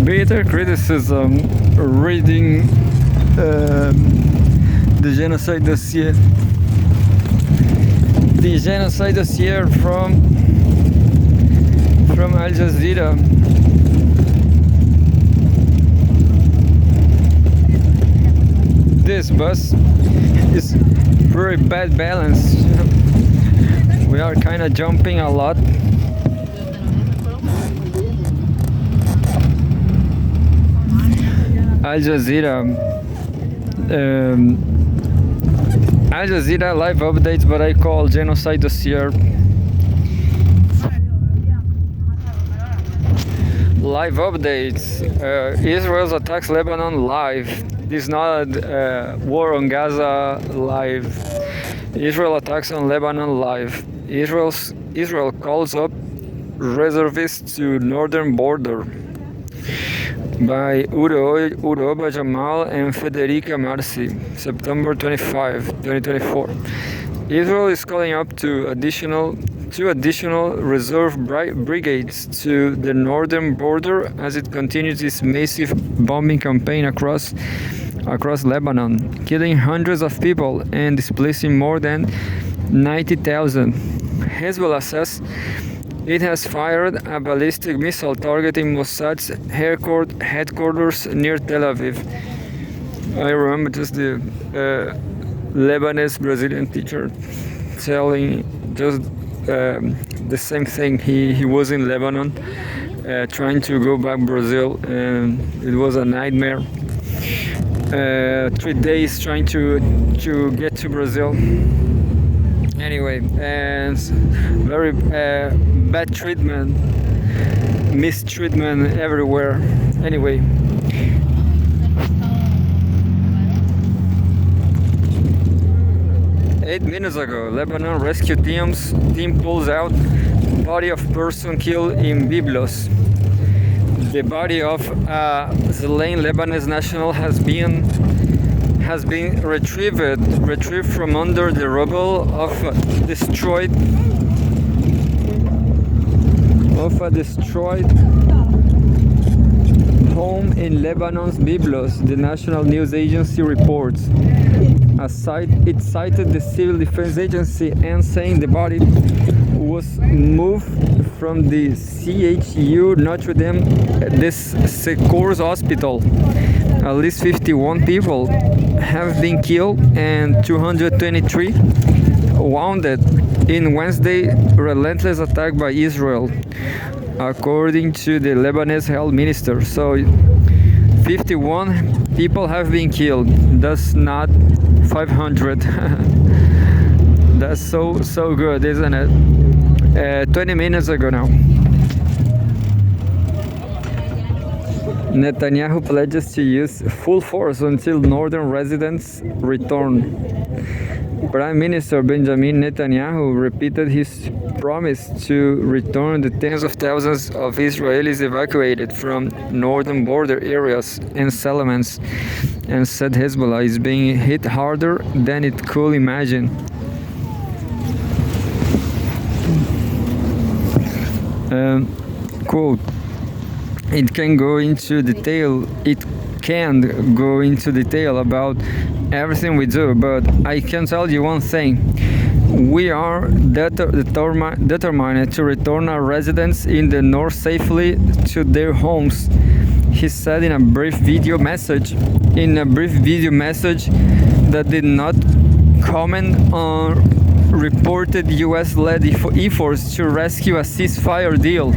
bitter criticism reading the genocide dossier. The genocide dossier from Al Jazeera. This bus is very bad balance. We are kind of jumping a lot. Al Jazeera. Al Jazeera live updates, but I call genocide dossier. Live updates. Israel's attacks Lebanon live. This is not war on Gaza live. Israel attacks on Lebanon live. Israel calls up reservists to northern border. By Uroba Jamal and Federica Marci, September 25, 2024. Israel is calling up two additional reserve brigades to the northern border as it continues its massive bombing campaign across Lebanon, killing hundreds of people and displacing more than 90,000. Hezbollah says it has fired a ballistic missile targeting Mossad's headquarters near Tel Aviv. I remember just the Lebanese Brazilian teacher telling just the same thing. He was in Lebanon trying to go back Brazil, and it was a nightmare. 3 days trying to get to Brazil. Anyway, and very bad treatment, mistreatment everywhere. Anyway, eight minutes ago, Lebanon rescue team pulls out body of person killed in Byblos. The body of slain Lebanese national has been retrieved from under the rubble of a destroyed home in Lebanon's Byblos, the national news agency reports. It cited the civil defense agency and saying the body was moved from the CHU Notre Dame des Secours hospital. At least 51 people have been killed and 223 wounded in Wednesday's relentless attack by Israel, according to the Lebanese health minister. So 51 people have been killed. That's not 500. That's so good, isn't it? 20 minutes ago now. Netanyahu pledges to use full force until northern residents return. Prime Minister Benjamin Netanyahu repeated his promise to return the tens of thousands of Israelis evacuated from northern border areas and settlements, and said Hezbollah is being hit harder than it could imagine. Quote, It can go into detail about everything we do, but I can tell you one thing. We are determined to return our residents in the north safely to their homes, he said in a brief video message that did not comment on reported US-led efforts to rescue a ceasefire deal.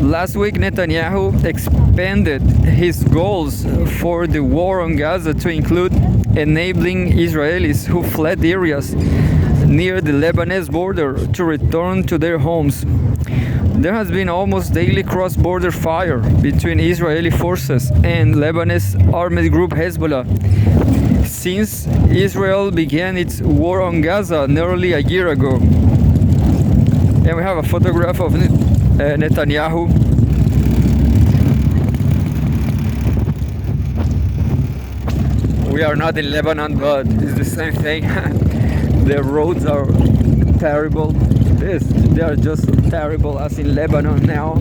Last week, Netanyahu expanded his goals for the war on Gaza to include enabling Israelis who fled areas near the Lebanese border to return to their homes. There has been almost daily cross-border fire between Israeli forces and Lebanese armed group Hezbollah since Israel began its war on Gaza nearly a year ago. And we have a photograph of Netanyahu. We are not in Lebanon, but it's the same thing. The roads are terrible. They are just terrible as in Lebanon now.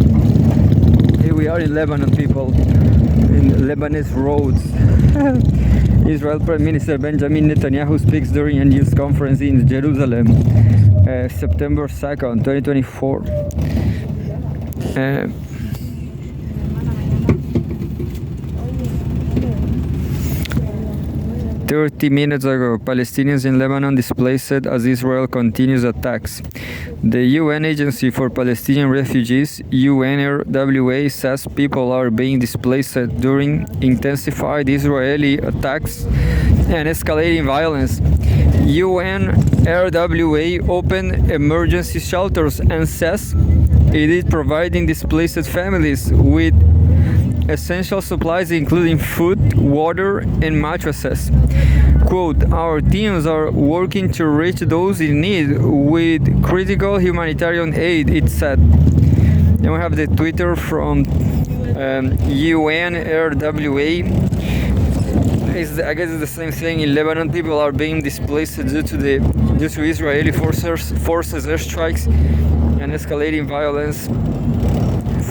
Here we we are in Lebanon, people, in Lebanese roads. Israel Prime Minister Benjamin Netanyahu speaks during a news conference in Jerusalem, September 2nd, 2024. 30 minutes ago, Palestinians in Lebanon displaced as Israel continues attacks. The UN Agency for Palestinian Refugees, UNRWA, says people are being displaced during intensified Israeli attacks and escalating violence. UNRWA opened emergency shelters and says it is providing displaced families with essential supplies including food, water, and mattresses. Quote, our teams are working to reach those in need with critical humanitarian aid, it said. Then we have the Twitter from UNRWA. I guess it's the same thing. In Lebanon, people are being displaced due to Israeli forces airstrikes and escalating violence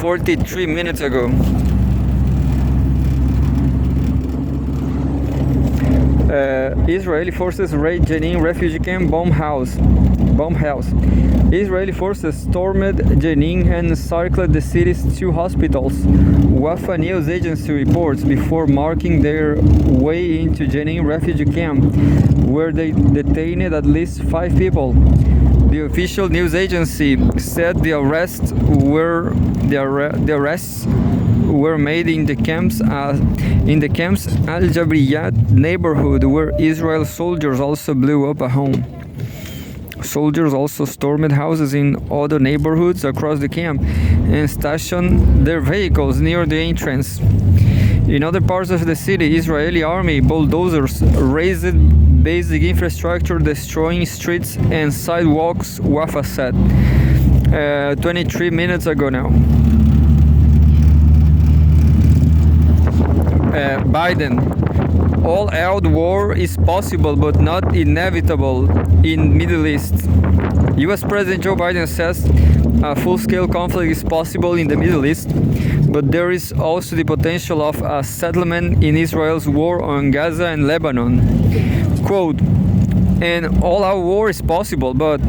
43 minutes ago. Israeli forces raid Jenin refugee camp bomb house. Israeli forces stormed Jenin and encircled the city's two hospitals, Wafa news agency reports, before making their way into Jenin refugee camp, where they detained at least 5 people. The official news agency said the arrests were made in the camp's Al Jabriyat neighborhood, where Israel soldiers also blew up a home. Soldiers also stormed houses in other neighborhoods across the camp and stationed their vehicles near the entrance. In other parts of the city, Israeli army bulldozers razed basic infrastructure, destroying streets and sidewalks, Wafa said 23 minutes ago now. Biden, all-out war is possible but not inevitable in Middle East. US President Joe Biden says a full-scale conflict is possible in the Middle East, but there is also the potential of a settlement in Israel's war on Gaza and Lebanon. Quote, an all-out war is possible, but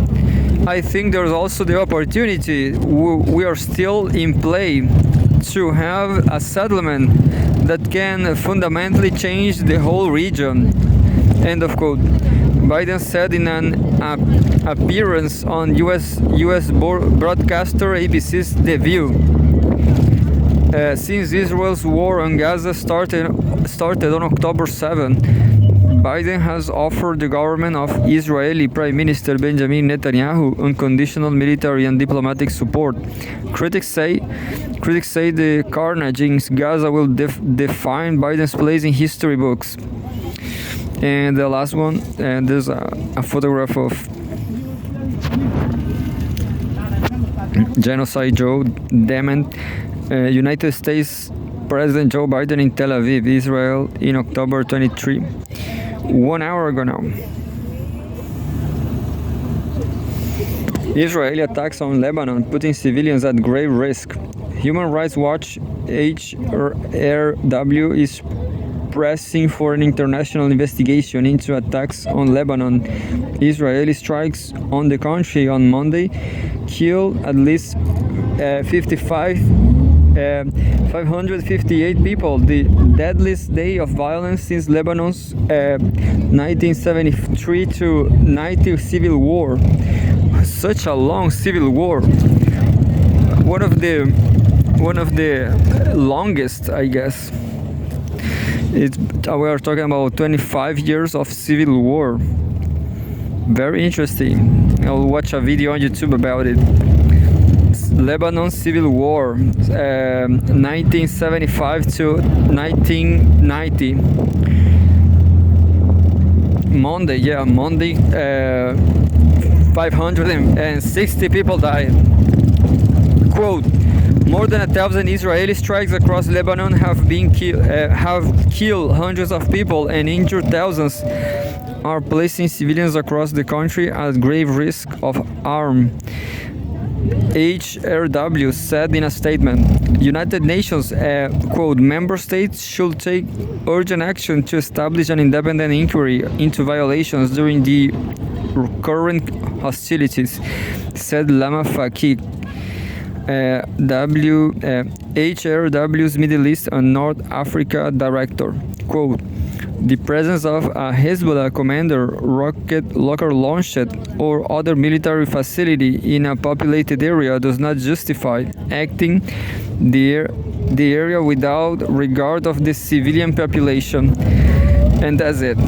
I think there's also the opportunity, we are still in play, to have a settlement that can fundamentally change the whole region. End of quote. Biden said in an appearance on US broadcaster ABC's The View. Since Israel's war on Gaza started on October 7, Biden has offered the government of Israeli Prime Minister Benjamin Netanyahu unconditional military and diplomatic support. Critics say the carnage in Gaza will define Biden's place in history books. And the last one, and there's a photograph of Genocide Joe Dement, United States President Joe Biden in Tel Aviv, Israel, in October 23. 1 hour ago now. Israeli attacks on Lebanon, putting civilians at grave risk. Human Rights Watch HRW is pressing for an international investigation into attacks on Lebanon. Israeli strikes on the country on Monday killed at least 558 people, the deadliest day of violence since Lebanon's 1973 to 90 civil war. Such a long civil war. One of the longest, I guess. We are talking about 25 years of civil war. Very interesting. I'll watch a video on YouTube about it. Lebanon Civil War, 1975 to 1990. Monday, 560 people died. Quote, more than 1,000 Israeli strikes across Lebanon have killed hundreds of people and injured thousands, are placing civilians across the country at grave risk of harm. HRW said in a statement, United Nations, quote, member states should take urgent action to establish an independent inquiry into violations during the current hostilities, said Lama Fakih, HRW's Middle East and North Africa director. Quote, the presence of a Hezbollah commander, rocket launched or other military facility in a populated area does not justify acting the area without regard of the civilian population. And that's it.